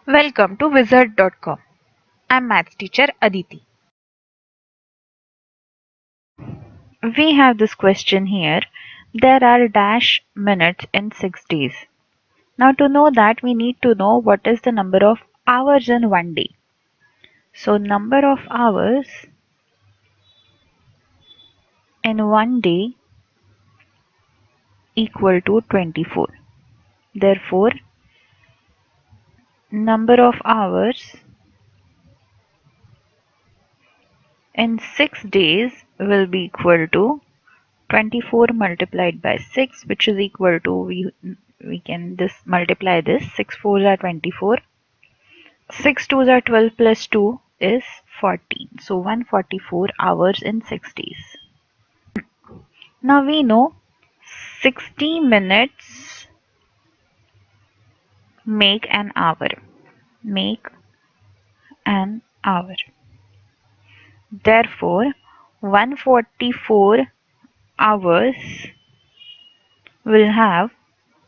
Welcome to Wizard.com. I'm maths teacher Aditi. We have this question here. There are dash minutes in 6 days. Now to know that we need to know what is the number of hours in one day. So number of hours in one day equal to 24. Therefore, number of hours in 6 days will be equal to 24 multiplied by 6, which is equal to, we can this multiply this, 6 4s are 24, 6 2s are 12 plus 2 is 14. So 144 hours in 6 days. Now we know 60 minutes make an hour. Make an hour. Therefore, 144 hours will have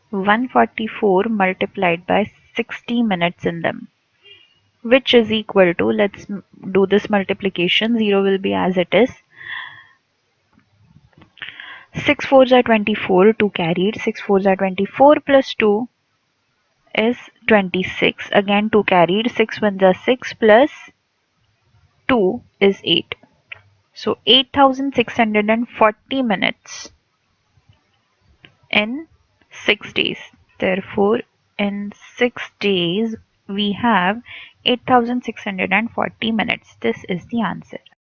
144 multiplied by 60 minutes in them, which is equal to, let's do this multiplication, 0 will be as it is, 6 4s are 24, 2 carried, 6 4s are 24 plus 2 is 26, again 2 carried, 6 1s are 6 plus 2 is 8. So 8640 minutes in 6 days. Therefore, in 6 days we have 8640 minutes. This is the answer.